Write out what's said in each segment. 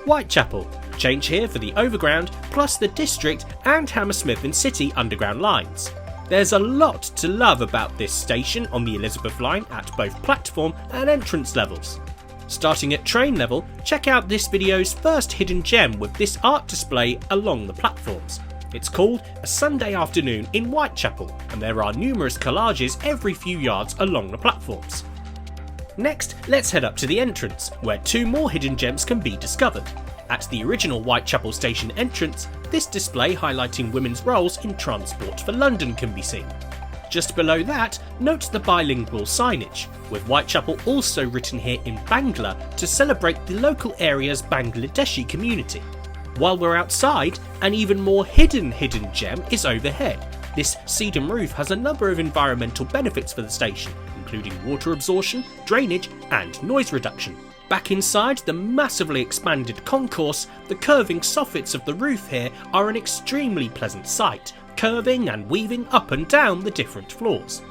Whitechapel. Change here for the Overground, plus the District and Hammersmith and City Underground lines. There's a lot to love about this station on the Elizabeth line at both platform and entrance levels. Starting at train level, check out this video's first hidden gem with this art display along the platforms. It's called A Sunday Afternoon in Whitechapel, and there are numerous collages every few yards along the platforms. Next, let's head up to the entrance, where two more hidden gems can be discovered. At the original Whitechapel station entrance, this display highlighting women's roles in Transport for London can be seen. Just below that, note the bilingual signage, with Whitechapel also written here in Bangla to celebrate the local area's Bangladeshi community. While we're outside, an even more hidden gem is overhead. This sedum roof has a number of environmental benefits for the station, including water absorption, drainage and noise reduction. Back inside the massively expanded concourse, the curving soffits of the roof here are an extremely pleasant sight, curving and weaving up and down the different floors.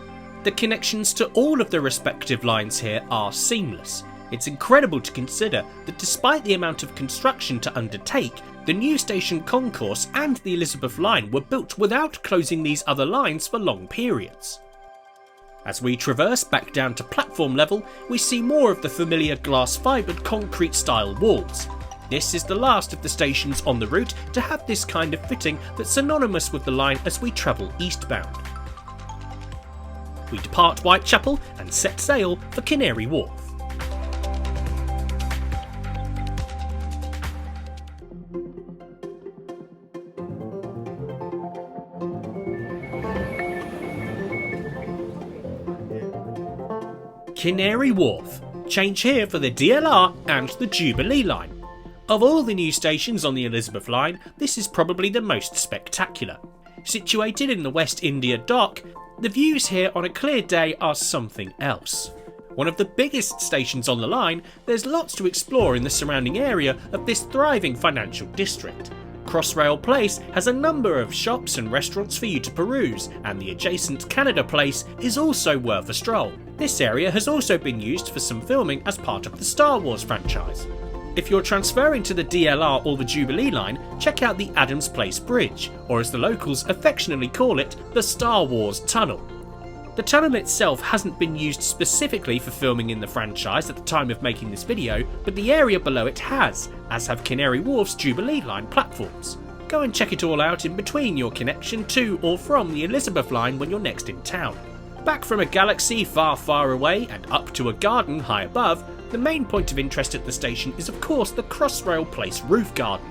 The connections to all of the respective lines here are seamless. It's incredible to consider that despite the amount of construction to undertake, the new station concourse and the Elizabeth line were built without closing these other lines for long periods. As we traverse back down to platform level, we see more of the familiar glass-fibred concrete style walls. This is the last of the stations on the route to have this kind of fitting that's synonymous with the line as we travel eastbound. We depart Whitechapel and set sail for Canary Wharf. Canary Wharf. Change here for the DLR and the Jubilee line. Of all the new stations on the Elizabeth line, this is probably the most spectacular. Situated in the West India Dock, the views here on a clear day are something else. One of the biggest stations on the line, there's lots to explore in the surrounding area of this thriving financial district. Crossrail Place has a number of shops and restaurants for you to peruse, and the adjacent Canada Place is also worth a stroll. This area has also been used for some filming as part of the Star Wars franchise. If you're transferring to the DLR or the Jubilee line, check out the Adams Place Bridge, or as the locals affectionately call it, the Star Wars Tunnel. The tunnel itself hasn't been used specifically for filming in the franchise at the time of making this video, but the area below it has, as have Canary Wharf's Jubilee line platforms. Go and check it all out in between your connection to or from the Elizabeth line when you're next in town. Back from a galaxy far, far away and up to a garden high above, the main point of interest at the station is of course the Crossrail Place roof garden.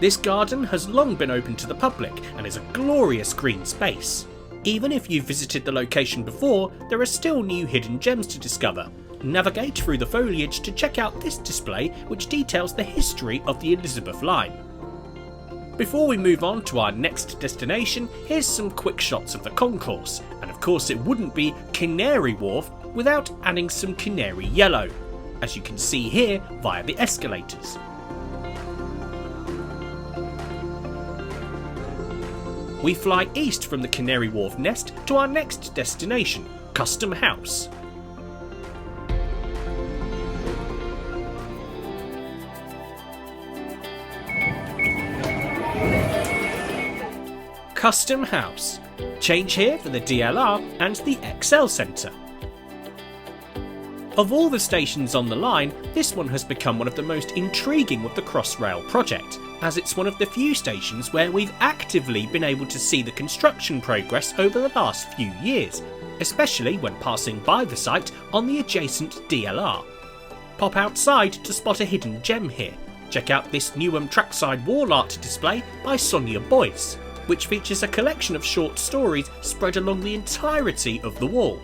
This garden has long been open to the public and is a glorious green space. Even if you've visited the location before, there are still new hidden gems to discover. Navigate through the foliage to check out this display which details the history of the Elizabeth line. Before we move on to our next destination, here's some quick shots of the concourse, and of course it wouldn't be Canary Wharf without adding some canary yellow, as you can see here via the escalators. We fly east from the Canary Wharf nest to our next destination, Custom House. Custom House. Change here for the DLR and the XL Centre. Of all the stations on the line, this one has become one of the most intriguing with the Crossrail project, as it's one of the few stations where we've actively been able to see the construction progress over the last few years, especially when passing by the site on the adjacent DLR. Pop outside to spot a hidden gem here. Check out this Newham trackside wall art display by Sonia Boyce, which features a collection of short stories spread along the entirety of the wall.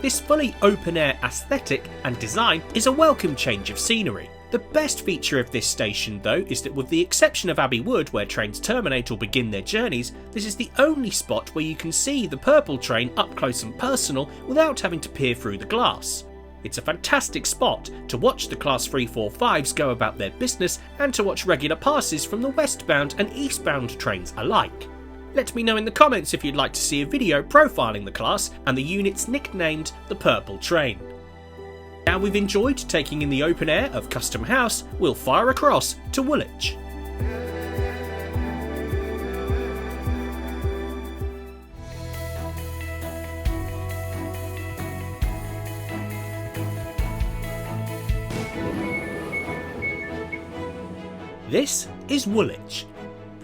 This fully open-air aesthetic and design is a welcome change of scenery. The best feature of this station though is that with the exception of Abbey Wood where trains terminate or begin their journeys, this is the only spot where you can see the purple train up close and personal without having to peer through the glass. It's a fantastic spot to watch the Class 345s go about their business and to watch regular passes from the westbound and eastbound trains alike. Let me know in the comments if you'd like to see a video profiling the class and the units nicknamed the Purple Train. Now we've enjoyed taking in the open air of Custom House, we'll fire across to Woolwich. This is Woolwich.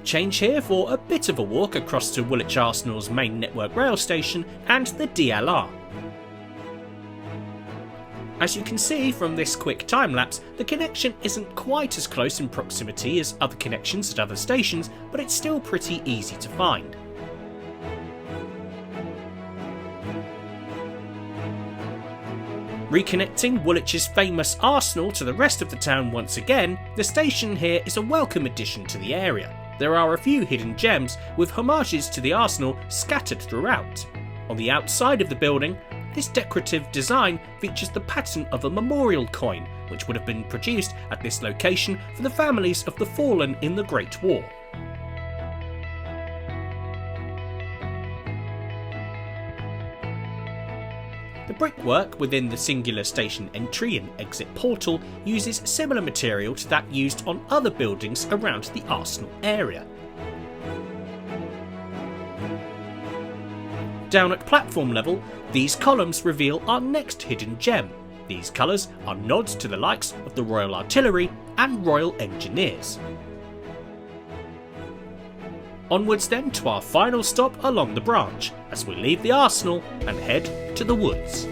Change here for a bit of a walk across to Woolwich Arsenal's main network rail station and the DLR. As you can see from this quick time lapse, the connection isn't quite as close in proximity as other connections at other stations, but it's still pretty easy to find. Reconnecting Woolwich's famous Arsenal to the rest of the town once again, the station here is a welcome addition to the area. There are a few hidden gems with homages to the Arsenal scattered throughout. On the outside of the building, this decorative design features the pattern of a memorial coin, which would have been produced at this location for the families of the fallen in the Great War. The brickwork within the singular station entry and exit portal uses similar material to that used on other buildings around the Arsenal area. Down at platform level, these columns reveal our next hidden gem. These colours are nods to the likes of the Royal Artillery and Royal Engineers. Onwards then to our final stop along the branch, as we leave the Arsenal and head to the woods.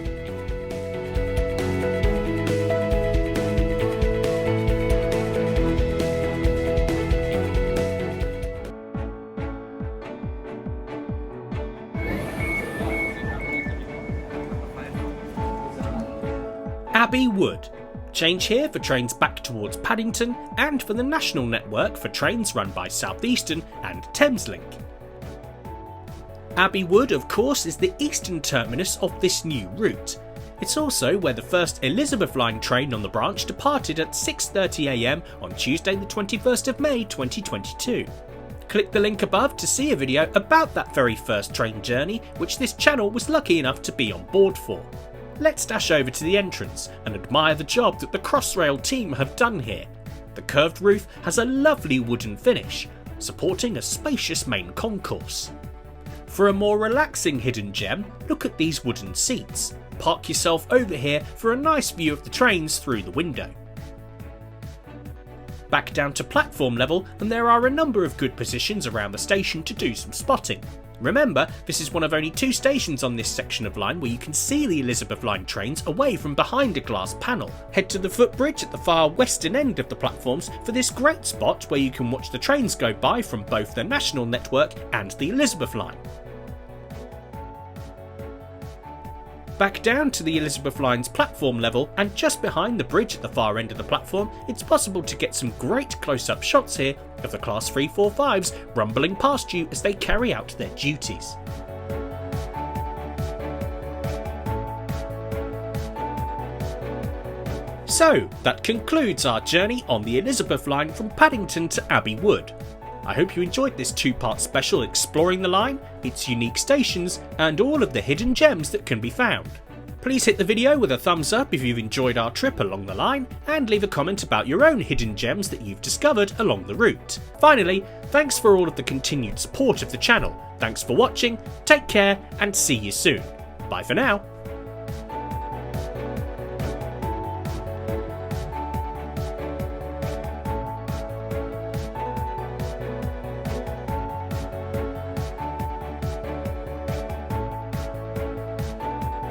Abbey Wood. Change here for trains back towards Paddington and for the national network for trains run by Southeastern and Thameslink. Abbey Wood, of course, is the eastern terminus of this new route. It's also where the first Elizabeth Line train on the branch departed at 6:30 AM on Tuesday the 21st of May 2022. Click the link above to see a video about that very first train journey which this channel was lucky enough to be on board for. Let's dash over to the entrance and admire the job that the crossrail team have done here. The curved roof has a lovely wooden finish, supporting a spacious main concourse. For a more relaxing hidden gem, look at these wooden seats. Park yourself over here for a nice view of the trains through the window. Back down to platform level, and there are a number of good positions around the station to do some spotting. Remember, this is one of only 2 stations on this section of line where you can see the Elizabeth Line trains away from behind a glass panel. Head to the footbridge at the far western end of the platforms for this great spot where you can watch the trains go by from both the national network and the Elizabeth Line. Back down to the Elizabeth Line's platform level, and just behind the bridge at the far end of the platform, it's possible to get some great close-up shots here of the Class 345s rumbling past you as they carry out their duties. So, that concludes our journey on the Elizabeth Line from Paddington to Abbey Wood. I hope you enjoyed this 2-part special exploring the line, its unique stations, and all of the hidden gems that can be found. Please hit the video with a thumbs up if you've enjoyed our trip along the line, and leave a comment about your own hidden gems that you've discovered along the route. Finally, thanks for all of the continued support of the channel. Thanks for watching, take care, and see you soon. Bye for now.